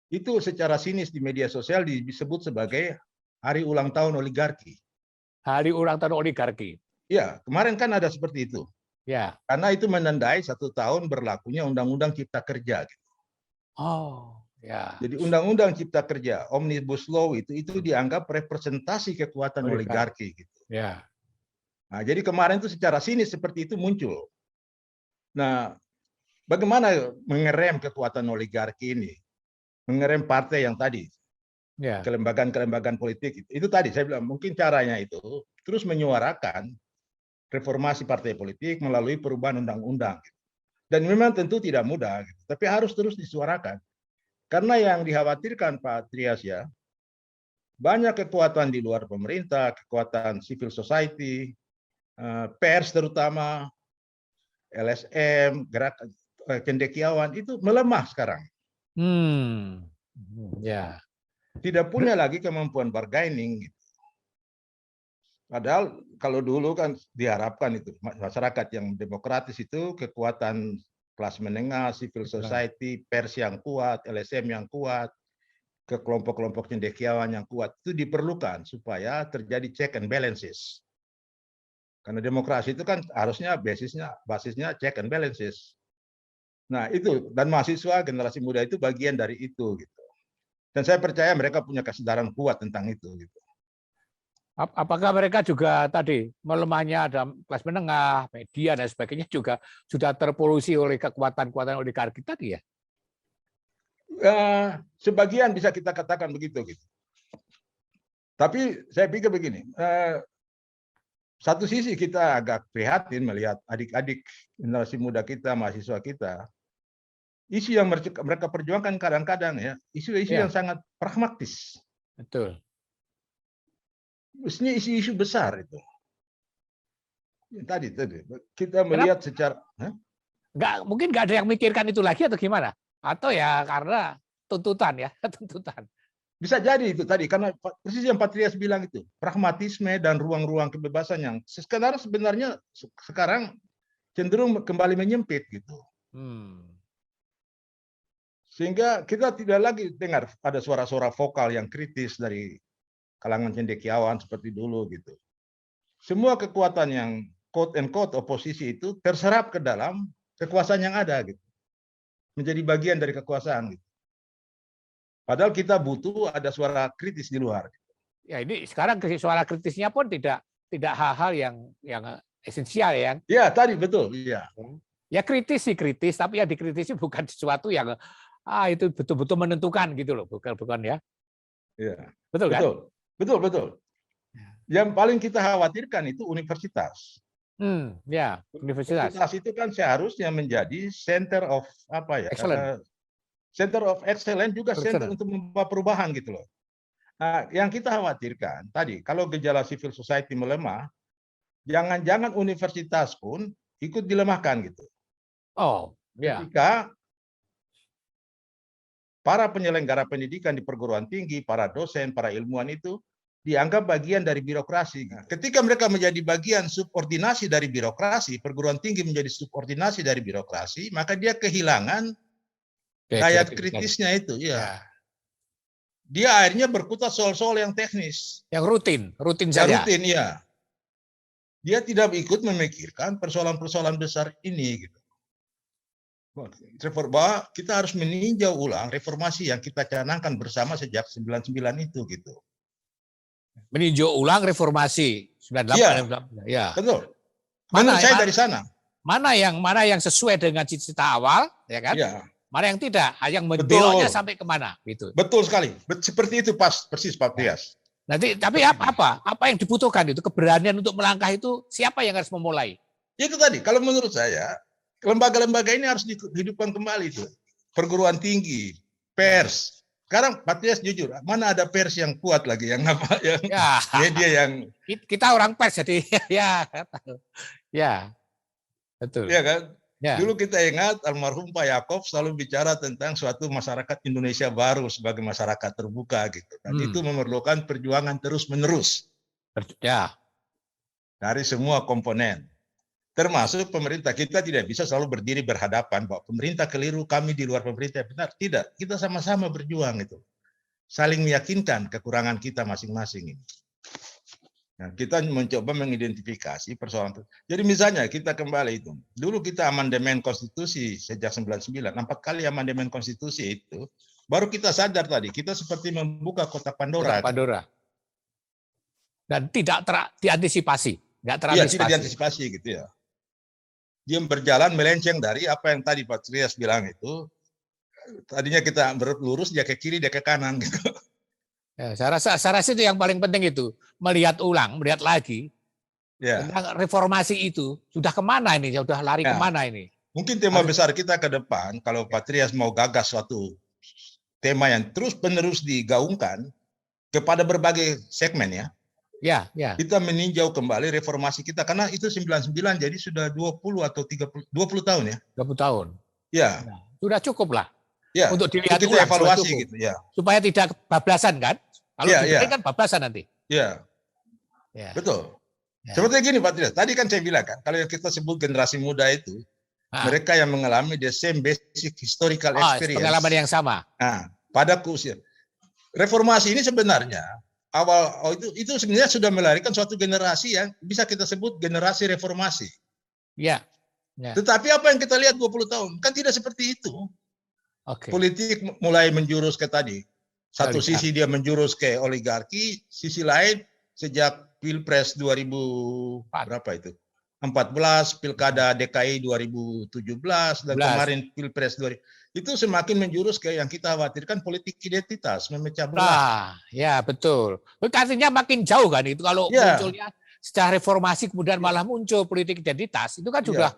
itu secara sinis di media sosial disebut sebagai hari ulang tahun oligarki. Hari ulang tahun oligarki. Ya, kemarin kan ada seperti itu. Ya. Karena itu menandai 1 tahun berlakunya Undang-Undang Cipta Kerja. Gitu. Oh, ya. Jadi Undang-Undang Cipta Kerja, Omnibus Law itu dianggap representasi kekuatan oligarki. Gitu. Ya. Nah, jadi kemarin itu secara sinis seperti itu muncul. Nah, bagaimana mengerem kekuatan oligarki ini? Mengerem partai yang tadi, Ya. kelembagaan-kelembagaan politik. Itu tadi saya bilang, mungkin caranya itu terus menyuarakan reformasi partai politik melalui perubahan undang-undang. Dan memang tentu tidak mudah, tapi harus terus disuarakan. Karena yang dikhawatirkan Pak Trias ya, banyak kekuatan di luar pemerintah, kekuatan civil society, pers terutama, LSM, gerakan cendekiawan itu melemah sekarang. Ya. Tidak punya lagi kemampuan bargaining. Padahal kalau dulu kan diharapkan itu masyarakat yang demokratis itu kekuatan kelas menengah, civil society, pers yang kuat, LSM yang kuat, ke kelompok-kelompok cendekiawan yang kuat itu diperlukan supaya terjadi check and balances. Karena demokrasi itu kan harusnya basisnya check and balances. Nah itu, dan mahasiswa generasi muda itu bagian dari itu gitu. Dan saya percaya mereka punya kesadaran kuat tentang itu gitu. Apakah mereka juga tadi melemahnya ada kelas menengah, media dan sebagainya juga sudah terpolusi oleh kekuatan-kekuatan oligarki tadi ya? Sebagian bisa kita katakan begitu gitu. Tapi saya pikir begini, satu sisi kita agak prihatin melihat adik-adik generasi muda kita, mahasiswa kita, isu yang mereka perjuangkan kadang-kadang ya, isu-isu yang sangat pragmatis. Betul. Mestinya isu-isu besar itu. Tadi kita melihat secara mungkin nggak ada yang mikirkan itu lagi atau gimana? Atau ya karena tuntutan ya, tuntutan. Bisa jadi itu tadi, karena persis yang Patrias bilang itu, pragmatisme dan ruang-ruang kebebasan yang sebenarnya sekarang cenderung kembali menyempit gitu. Sehingga kita tidak lagi dengar ada suara-suara vokal yang kritis dari kalangan cendekiawan seperti dulu gitu. Semua kekuatan yang quote and quote oposisi itu terserap ke dalam kekuasaan yang ada gitu. Menjadi bagian dari kekuasaan gitu. Padahal kita butuh ada suara kritis di luar. Ya ini sekarang suara kritisnya pun tidak hal-hal yang esensial ya. Ya tadi betul. Iya. Ya kritis sih kritis, tapi yang dikritisi bukan sesuatu yang itu betul-betul menentukan gitu loh, bukan ya. Iya. Betul kan? Betul. Yang paling kita khawatirkan itu universitas. Ya, universitas. Universitas itu kan seharusnya menjadi center of center of excellence juga center untuk membawa perubahan gitu loh. Nah, yang kita khawatirkan tadi kalau gejala civil society melemah, jangan-jangan universitas pun ikut dilemahkan gitu. Ketika para penyelenggara pendidikan di perguruan tinggi, para dosen, para ilmuwan itu dianggap bagian dari birokrasi. Ketika mereka menjadi bagian subordinasi dari birokrasi, perguruan tinggi menjadi subordinasi dari birokrasi, maka dia kehilangan gaya kritisnya itu. Ya. Dia akhirnya berkutat soal-soal yang teknis. Yang rutin saja. Rutin, ya. Dia tidak ikut memikirkan persoalan-persoalan besar ini. Gitu. Bahwa kita harus meninjau ulang reformasi yang kita canangkan bersama sejak 99 itu gitu. Meninjau ulang reformasi 98. Ya, betul. Mana saya dari sana? Mana yang sesuai dengan cita-cita awal, ya kan? Ya. Mana yang tidak, yang membeloknya sampai kemana, gitu. Betul sekali. Seperti itu persis Pak Trias. Nanti, tapi apa yang dibutuhkan itu keberanian untuk melangkah itu siapa yang harus memulai? Itu tadi. Kalau menurut saya lembaga-lembaga ini harus dihidupkan kembali tuh. Perguruan tinggi, pers. Sekarang Pak Trias jujur, mana ada pers yang kuat lagi yang media yang kita orang pers jadi ya betul. Iya kan? Ya. Dulu kita ingat almarhum Pak Yaakob selalu bicara tentang suatu masyarakat Indonesia baru sebagai masyarakat terbuka gitu. Dan itu memerlukan perjuangan terus-menerus. Ya. Dari semua komponen. Termasuk pemerintah. Kita tidak bisa selalu berdiri berhadapan bahwa pemerintah keliru, kami di luar pemerintah benar. Tidak. Kita sama-sama berjuang itu. Saling meyakinkan kekurangan kita masing-masing ini. Nah, kita mencoba mengidentifikasi persoalan. Jadi misalnya kita kembali itu. Dulu kita amandemen konstitusi sejak 99. 4 kali amandemen konstitusi itu. Baru kita sadar tadi. Kita seperti membuka kotak Pandora. Dan tidak diantisipasi. Iya, tidak diantisipasi gitu ya. Dia berjalan melenceng dari apa yang tadi Pak Trias bilang itu. Tadinya kita lurus, dia ke kiri, dia ke kanan gitu. Ya, saya rasa itu yang paling penting itu. Melihat lagi. Ya. Tentang reformasi itu. Sudah kemana ini? Sudah lari kemana ini? Mungkin tema besar kita ke depan, kalau Pak Trias mau gagas suatu tema yang terus-menerus digaungkan kepada berbagai segmen ya. Ya. Kita meninjau kembali reformasi kita. Karena itu 99, jadi sudah 20 atau 30, 20 tahun ya. 20 tahun. Ya. Nah, sudah cukup lah. Ya, untuk dilihat kita evaluasi gitu ya. Supaya tidak bablasan kan? Kalau kan bablasan nanti. Iya. Ya. Betul. Ya. Seperti gini Pak Trias, tadi kan saya bilang kan, kalau kita sebut generasi muda itu, mereka yang mengalami the same basic historical experience. Pengalaman yang sama. Nah, pada usia. Reformasi ini sebenarnya, itu sebenarnya sudah melahirkan suatu generasi yang bisa kita sebut generasi reformasi. Ya. Tetapi apa yang kita lihat 20 tahun, kan tidak seperti itu. Politik mulai menjurus ke tadi. Satu sisi dia menjurus ke oligarki, sisi lain sejak Pilpres 2014, Pilkada DKI 2017 dan kemarin Pilpres 2000 itu semakin menjurus ke yang kita khawatirkan politik identitas, memecah belah. Ya betul. Artinya makin jauh kan itu kalau munculnya secara reformasi kemudian malah muncul politik identitas itu kan sudah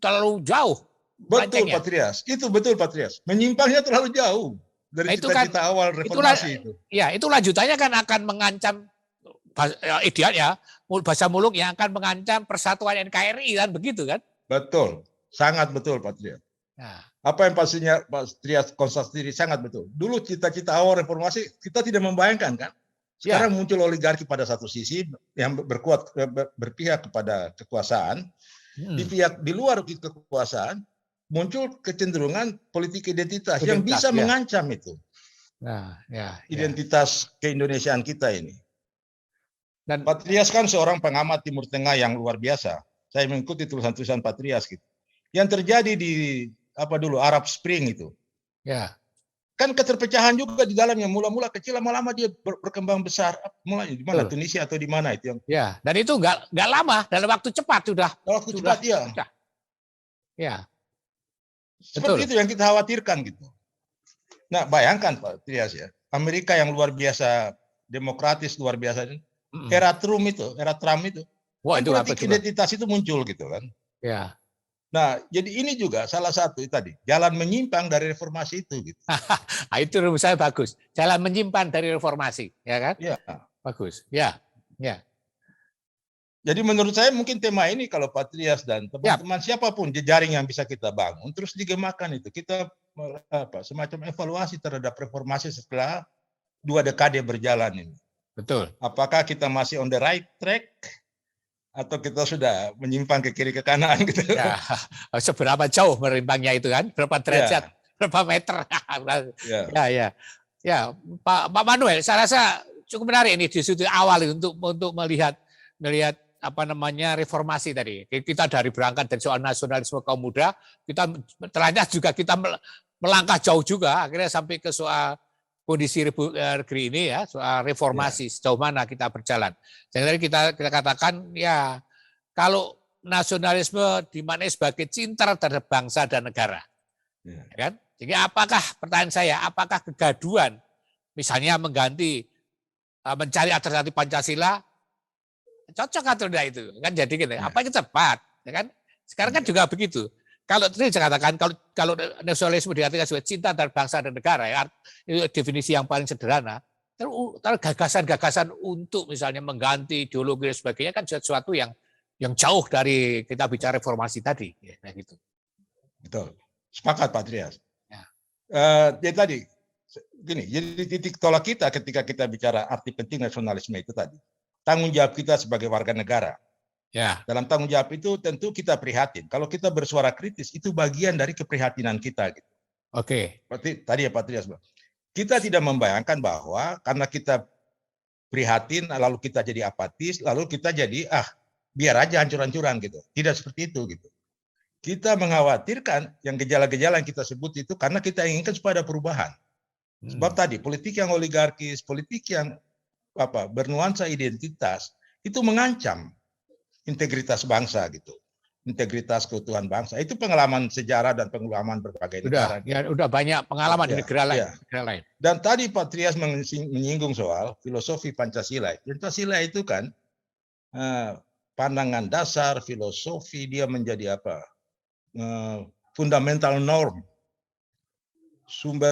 terlalu jauh. Betul Pak Trias, itu betul Pak Trias. Menyimpangnya terlalu jauh. Dari cita-cita awal reformasi itu. Ya, itu lanjutannya kan akan mengancam ideal ya, bahasa muluk yang akan mengancam persatuan NKRI kan begitu kan? Betul, sangat betul Pak Trias. Apa yang pastinya Pak Trias konstatasi sangat betul. Dulu cita-cita awal reformasi kita tidak membayangkan kan. Sekarang muncul oligarki pada satu sisi yang berpihak kepada kekuasaan. Di luar kekuasaan muncul kecenderungan politik identitas yang bisa mengancam itu. Identitas keindonesiaan kita ini. Dan Pak Trias kan seorang pengamat Timur Tengah yang luar biasa. Saya mengikuti tulisan-tulisan Pak Trias gitu. Yang terjadi di Arab Spring itu. Ya. Kan keterpecahan juga di dalamnya, mula-mula kecil, lama-lama dia berkembang besar. Mulai di mana? Tunisia atau di mana itu yang? Ya, dan itu nggak lama, dalam waktu cepat sudah. Cepat ya. Ya. Seperti itu yang kita khawatirkan gitu. Nah, bayangkan Pak Trias ya, Amerika yang luar biasa demokratis, luar biasa. Era Trump itu, wah, itu politik identitas itu muncul gitu kan. Ya. Nah, jadi ini juga salah satu tadi jalan menyimpang dari reformasi itu. Gitu. Itu rumus saya bagus. Jalan menyimpang dari reformasi, ya kan? Ya. Bagus. Ya. Jadi menurut saya mungkin tema ini kalau Pak Trias dan teman-teman siapapun jejaring yang bisa kita bangun terus digemakan itu. Kita semacam evaluasi terhadap reformasi setelah 2 dekade berjalan ini. Betul. Apakah kita masih on the right track? Atau kita sudah menyimpang ke kiri ke kanan gitu. Ya, seberapa jauh merimpangnya itu kan? Berapa derajat? Berapa meter? Ya, Pak Manuel, saya rasa cukup menarik ini di sudut awal untuk melihat reformasi tadi. Kita berangkat dari soal nasionalisme kaum muda, kita ternyata juga kita melangkah jauh juga akhirnya sampai ke soal kondisi negeri ini ya, soal reformasi sejauh mana kita berjalan. Jadi kita katakan ya kalau nasionalisme dimaknai sebagai cinta terhadap bangsa dan negara. Kan? Jadi pertanyaan saya, apakah kegaduhan misalnya mencari alternatif Pancasila cocok atau tidak itu? Kan jadi gini, apa yang tepat, ya kan? Sekarang kan juga begitu. Kalau tadi saya katakan kalau nasionalisme diartikan sebagai cinta terhadap bangsa dan negara, ya, itu definisi yang paling sederhana. Terus gagasan-gagasan untuk misalnya mengganti ideologi dan sebagainya kan sesuatu yang jauh dari kita bicara reformasi tadi, ya, gitu. Betul, sepakat Pak Trias. Jadi tadi, gini, jadi titik tolak kita ketika kita bicara arti penting nasionalisme itu tadi, tanggung jawab kita sebagai warga negara. Ya. Dalam tanggung jawab itu tentu kita prihatin. Kalau kita bersuara kritis itu bagian dari keprihatinan kita. Gitu. Oke. Seperti tadi ya Pak Trias, kita tidak membayangkan bahwa karena kita prihatin lalu kita jadi apatis, lalu kita jadi biar aja hancur-hancuran gitu. Tidak seperti itu gitu. Kita mengkhawatirkan yang gejala-gejala yang kita sebut itu karena kita inginkan supaya ada perubahan. Sebab tadi politik yang oligarkis, politik yang bernuansa identitas itu mengancam integritas bangsa gitu, integritas keutuhan bangsa. Itu pengalaman sejarah dan pengalaman berbagai negara. Udah banyak pengalaman di negara lain. Dan tadi Pak Trias menyinggung soal filosofi Pancasila. Pancasila itu kan pandangan dasar, filosofi, dia menjadi fundamental norm,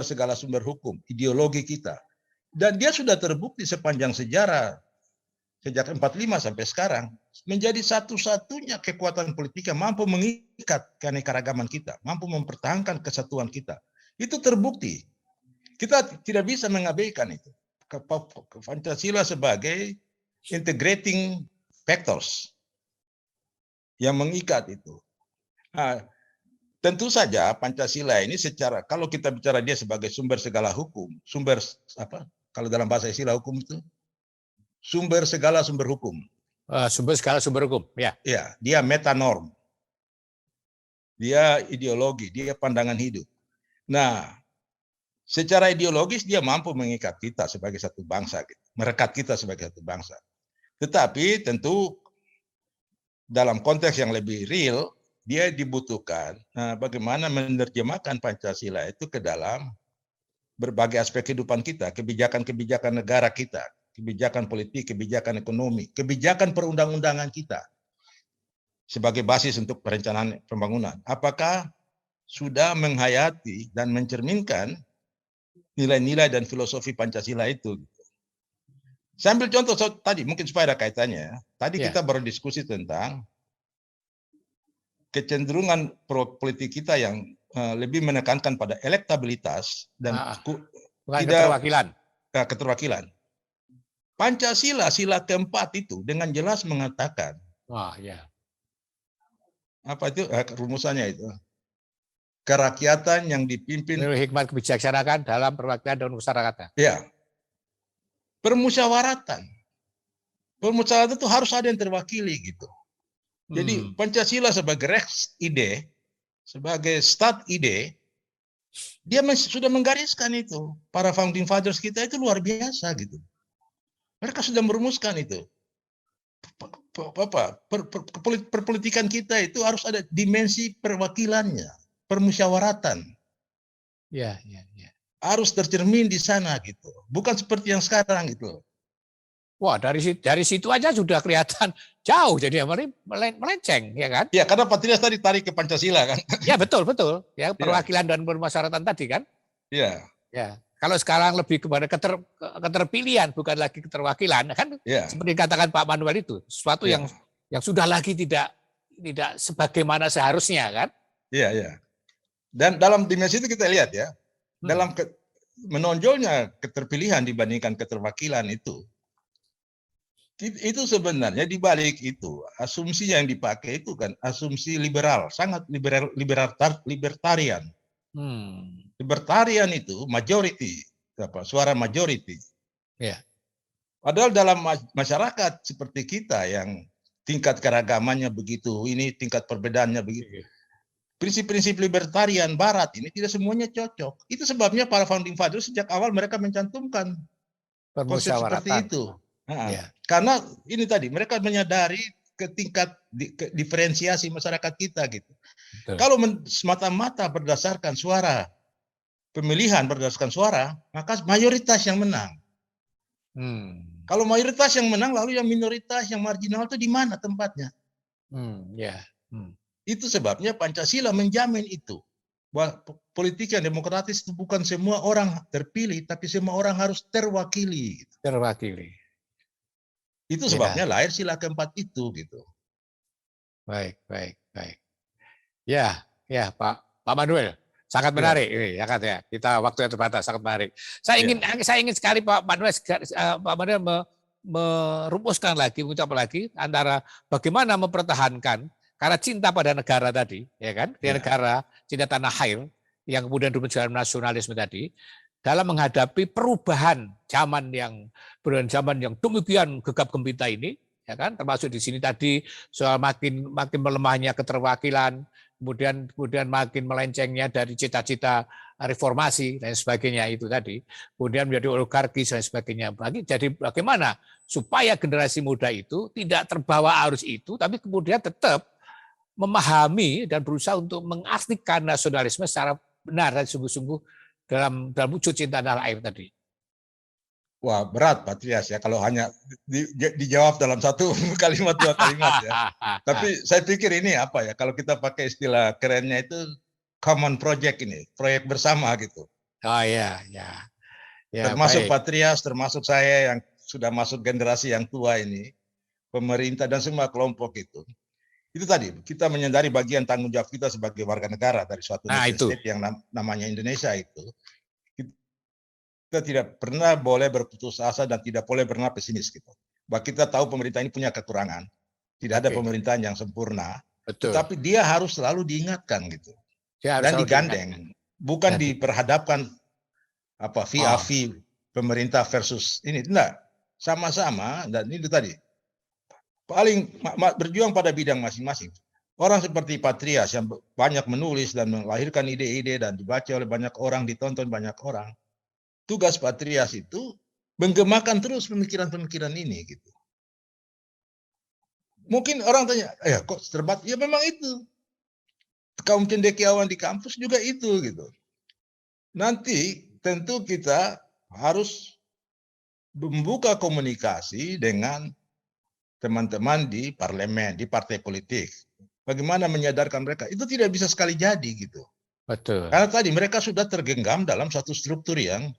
segala sumber hukum, ideologi kita. Dan dia sudah terbukti sepanjang sejarah, sejak 45 sampai sekarang, menjadi satu-satunya kekuatan politik yang mampu mengikat keanekaragaman kita, mampu mempertahankan kesatuan kita. Itu terbukti. Kita tidak bisa mengabaikan itu. Pancasila sebagai integrating factors yang mengikat itu. Tentu saja Pancasila ini kalau kita bicara dia sebagai sumber segala hukum, kalau dalam bahasa istilah hukum itu, sumber segala sumber hukum. Sumber segala sumber hukum, ya. Ya, dia metanorm. Dia ideologi, dia pandangan hidup. Nah, secara ideologis dia mampu mengikat kita sebagai satu bangsa, merekat kita sebagai satu bangsa. Tetapi tentu dalam konteks yang lebih real, dia dibutuhkan bagaimana menerjemahkan Pancasila itu ke dalam berbagai aspek kehidupan kita, kebijakan-kebijakan negara kita, kebijakan politik, kebijakan ekonomi, kebijakan perundang-undangan kita sebagai basis untuk perencanaan pembangunan. Apakah sudah menghayati dan mencerminkan nilai-nilai dan filosofi Pancasila itu? Saya ambil contoh tadi, mungkin supaya ada kaitannya. Tadi kita baru diskusi tentang kecenderungan politik kita yang lebih menekankan pada elektabilitas dan bukan tidak keterwakilan. Keterwakilan. Pancasila, sila keempat itu dengan jelas mengatakan, apa itu rumusannya itu? Kerakyatan yang dipimpin menurut hikmat kebijaksanaan dalam perwakilan dan musyawaratan. Ya, permusyawaratan itu harus ada yang terwakili gitu. Jadi Pancasila sebagai Rex ide, sebagai stat ide, dia sudah menggariskan itu. Para founding fathers kita itu luar biasa gitu. Mereka sudah merumuskan itu. Perpolitikan kita itu harus ada dimensi perwakilannya, permusyawaratan. Ya. Harus tercermin di sana gitu. Bukan seperti yang sekarang gitu. Wah, dari situ aja sudah kelihatan jauh jadi melenceng, ya kan? Ya, karena Patrias tadi tarik ke Pancasila kan. Ya, betul. Ya, perwakilan dan permusyawaratan tadi kan? Iya. Ya. Kalau sekarang lebih kepada keterpilihan bukan lagi keterwakilan kan? Ya. Seperti katakan Pak Manuel itu, sesuatu yang sudah lagi tidak sebagaimana seharusnya kan? Iya. Dan dalam dimensi itu kita lihat ya, dalam menonjolnya keterpilihan dibandingkan keterwakilan itu sebenarnya di balik itu asumsi yang dipakai itu kan asumsi liberal, sangat libertarian. Libertarian itu majority, suara majority. Ya. Padahal dalam masyarakat seperti kita yang tingkat keragamannya begitu, ini tingkat perbedaannya begitu. Prinsip-prinsip libertarian Barat ini tidak semuanya cocok. Itu sebabnya para founding fathers sejak awal mereka mencantumkan konsep seperti itu. Karena ini tadi mereka menyadari ke tingkat diferensiasi masyarakat kita gitu. Betul. Kalau semata-mata berdasarkan suara, pemilihan berdasarkan suara, maka mayoritas yang menang. Kalau mayoritas yang menang, lalu yang minoritas, yang marginal itu di mana tempatnya? Itu sebabnya Pancasila menjamin itu. Bahwa politik yang demokratis itu bukan semua orang terpilih, tapi semua orang harus terwakili. Terwakili. Itu sebabnya lahir sila keempat itu gitu. Baik. Ya Pak Manuel, sangat menarik ini ya kan ya. Kita waktu yang terbatas sangat menarik. Saya ingin sekali Pak Manuel merumuskan lagi, mengucap lagi antara bagaimana mempertahankan karena cinta pada negara tadi, ya kan? Negara, cinta tanah air yang kemudian menjadi nasionalisme tadi. Dalam menghadapi perubahan zaman yang demikian gegap gempita ini, ya kan, termasuk di sini tadi soal makin melemahnya keterwakilan, kemudian makin melencengnya dari cita-cita reformasi dan sebagainya itu tadi, kemudian menjadi oligarki dan sebagainya. Jadi bagaimana supaya generasi muda itu tidak terbawa arus itu, tapi kemudian tetap memahami dan berusaha untuk mengaslikan nasionalisme secara benar dan sungguh-sungguh dalam wujud cinta tanah air tadi. Wah, berat Patrias ya kalau hanya dijawab dalam satu kalimat, dua kalimat ya. Tapi saya pikir ini apa ya, kalau kita pakai istilah kerennya itu common project ini, proyek bersama gitu. Oh ya, termasuk baik. Patrias, termasuk saya yang sudah masuk generasi yang tua ini, pemerintah dan semua kelompok itu. Itu tadi, kita menyadari bagian tanggung jawab kita sebagai warga negara dari suatu state yang namanya Indonesia itu. Kita tidak pernah boleh berputus asa dan tidak boleh pernah pesimis gitu. Bahwa kita tahu pemerintah ini punya kekurangan. Tidak ada pemerintahan yang sempurna. Betul. Tapi dia harus selalu diingatkan gitu. Dan digandeng. Bukan diperhadapkan via pemerintah versus ini. Enggak. Sama-sama, dan itu tadi. Paling berjuang pada bidang masing-masing. Orang seperti Patrias yang banyak menulis dan melahirkan ide-ide dan dibaca oleh banyak orang, ditonton banyak orang. Tugas Patrias itu menggemakan terus pemikiran-pemikiran ini gitu. Mungkin orang tanya, kok terbatas? Ya memang itu. Kaum cendekiawan di kampus juga itu gitu. Nanti tentu kita harus membuka komunikasi dengan teman-teman di parlemen, di partai politik. Bagaimana menyadarkan mereka? Itu tidak bisa sekali jadi gitu. Betul. Karena tadi mereka sudah tergenggam dalam satu struktur yang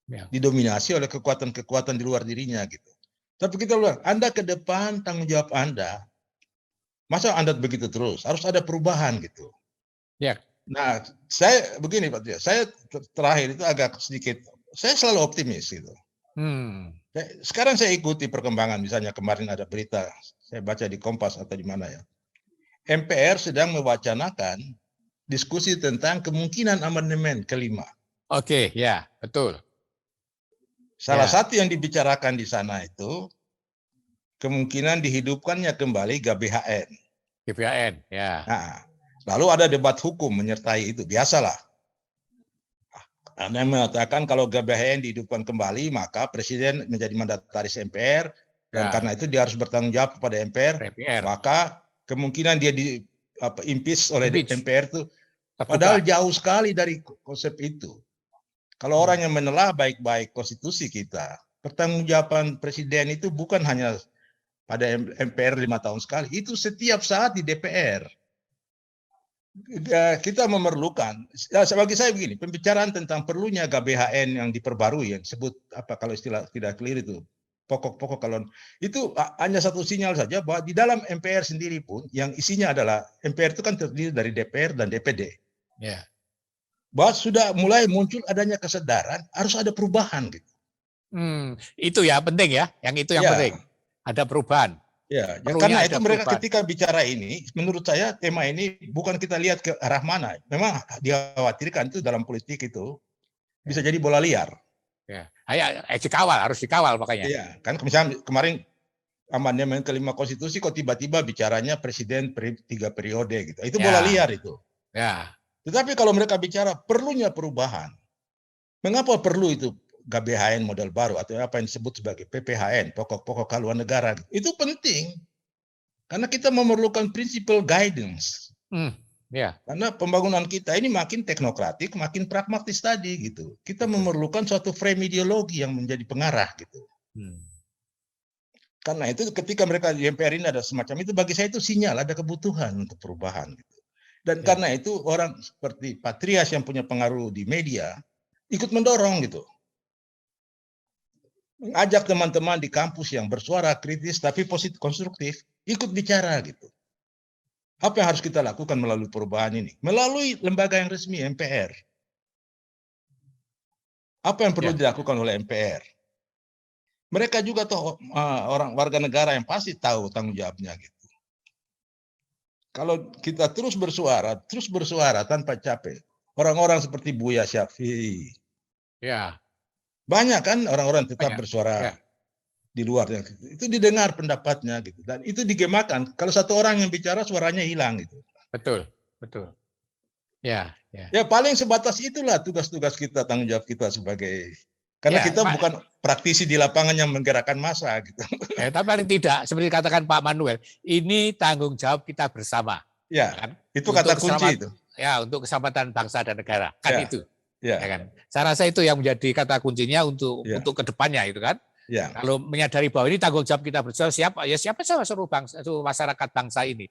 didominasi oleh kekuatan-kekuatan di luar dirinya gitu. Tapi kita bilang, Anda ke depan tanggung jawab Anda Masa Anda begitu terus? Harus ada perubahan gitu. Ya. Nah, saya begini Pak Tio, saya terakhir itu agak sedikit, saya selalu optimis gitu. Sekarang saya ikuti perkembangan, misalnya kemarin ada berita, saya baca di Kompas atau di mana ya. MPR sedang mewacanakan diskusi tentang kemungkinan amandemen kelima. Oke, ya, betul. Salah Ya. satu yang dibicarakan di sana itu kemungkinan dihidupkannya kembali GBHN. GBHN, ya. Nah, lalu ada debat hukum menyertai itu, biasalah. Anda mengatakan kalau GBHN dihidupkan kembali, maka Presiden menjadi mandataris MPR, dan Ya. karena itu dia harus bertanggung jawab kepada MPR, MPR. maka kemungkinan dia impeach oleh MPR itu, terbuka. Padahal jauh sekali dari konsep itu. Kalau orang yang menelah baik-baik konstitusi kita, pertanggungjawaban Presiden itu bukan hanya pada MPR 5 tahun sekali, itu setiap saat di DPR. Kita memerlukan, bagi saya begini, pembicaraan tentang perlunya GBHN yang diperbarui, yang disebut apa kalau istilah tidak clear itu, pokok-pokok kalau itu hanya satu sinyal saja bahwa di dalam MPR sendiri pun yang isinya adalah MPR itu kan terdiri dari DPR dan DPD. Ya. Bahwa sudah mulai muncul adanya kesadaran harus ada perubahan gitu. Itu ya penting ya, yang itu yang penting. Ada perubahan. Ya, karena itu mereka ketika bicara ini, menurut saya tema ini bukan kita lihat ke arah mana. Memang dikhawatirkan itu dalam politik itu bisa jadi bola liar. Ya, harus dikawal makanya. Iya, kan misalnya kemarin amandemen kelima konstitusi kok tiba-tiba bicaranya presiden 3 periode gitu. Itu bola liar itu. Ya. Tetapi kalau mereka bicara perlunya perubahan, mengapa perlu itu GBHN model baru atau apa yang disebut sebagai PPHN, pokok-pokok haluan negara, itu penting karena kita memerlukan prinsipal guidance. Ya. Karena pembangunan kita ini makin teknokratik, makin pragmatis tadi gitu. Kita memerlukan suatu frame ideologi yang menjadi pengarah gitu. Karena itu ketika mereka di MPR ini ada semacam itu, bagi saya itu sinyal ada kebutuhan untuk perubahan gitu. Dan karena itu orang seperti Patrias yang punya pengaruh di media ikut mendorong gitu. Mengajak teman-teman di kampus yang bersuara kritis tapi positif konstruktif ikut bicara gitu. Apa yang harus kita lakukan melalui perubahan ini? Melalui lembaga yang resmi MPR. Apa yang perlu dilakukan oleh MPR? Mereka juga toh orang warga negara yang pasti tahu tanggung jawabnya gitu. Kalau kita terus bersuara tanpa capek. Orang-orang seperti Buya Syafi'i. Ya. Banyak kan orang-orang tetap bersuara di luar, itu didengar pendapatnya gitu, dan itu digemakan. Kalau satu orang yang bicara suaranya hilang gitu. Betul. Ya. Ya paling sebatas itulah tugas-tugas kita, tanggung jawab kita sebagai, karena kita bukan praktisi di lapangan yang menggerakkan massa gitu. Tapi paling tidak seperti katakan Pak Manuel, ini tanggung jawab kita bersama. Ya, kan? Itu kata kunci itu. Ya, untuk keselamatan bangsa dan negara kan itu. Ya kan? Saya rasa itu yang menjadi kata kuncinya untuk kedepannya itu kan. Kalau menyadari bahwa ini tanggung jawab kita bersama, siapa seluruh bangsa, seluruh masyarakat bangsa ini.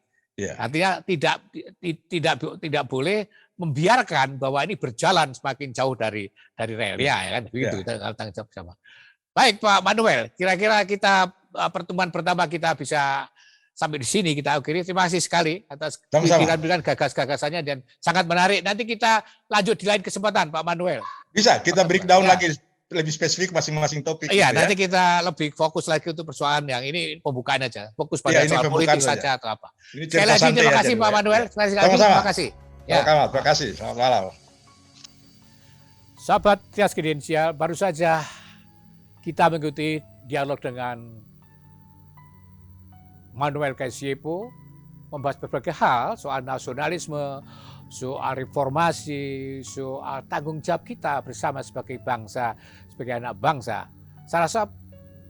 Artinya tidak boleh membiarkan bahwa ini berjalan semakin jauh dari rel ya kan begitu tanggung jawab bersama. Baik Pak Manuel, kira-kira kita pertemuan pertama kita bisa sampai di sini kita akhiri. Terima kasih sekali atas pikiran-pikiran gagas-gagasannya dan sangat menarik. Nanti kita lanjut di lain kesempatan, Pak Manuel. Bisa, kita breakdown lagi lebih spesifik masing-masing topik. Iya, nanti kita lebih fokus lagi untuk persoalan yang ini pembukaan aja. Fokus pada soal politik saja atau apa. Sekali lagi terima kasih Pak Manuel. Sekali lagi terima kasih. Terima kasih. Selamat malam. Sahabat Trias Kredensial, baru saja kita mengikuti dialog dengan Manuel Kaisiepo membahas berbagai hal soal nasionalisme, soal reformasi, soal tanggung jawab kita bersama sebagai bangsa, sebagai anak bangsa. Saya rasa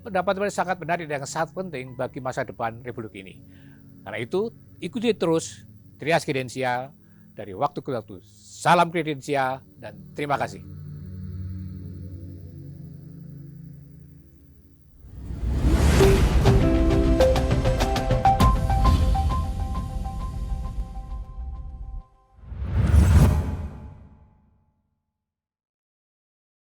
pendapat mereka sangat menarik dan sangat penting bagi masa depan Republik ini. Karena itu, ikuti terus Trias Kredensial dari waktu ke waktu. Salam kredensial dan terima kasih.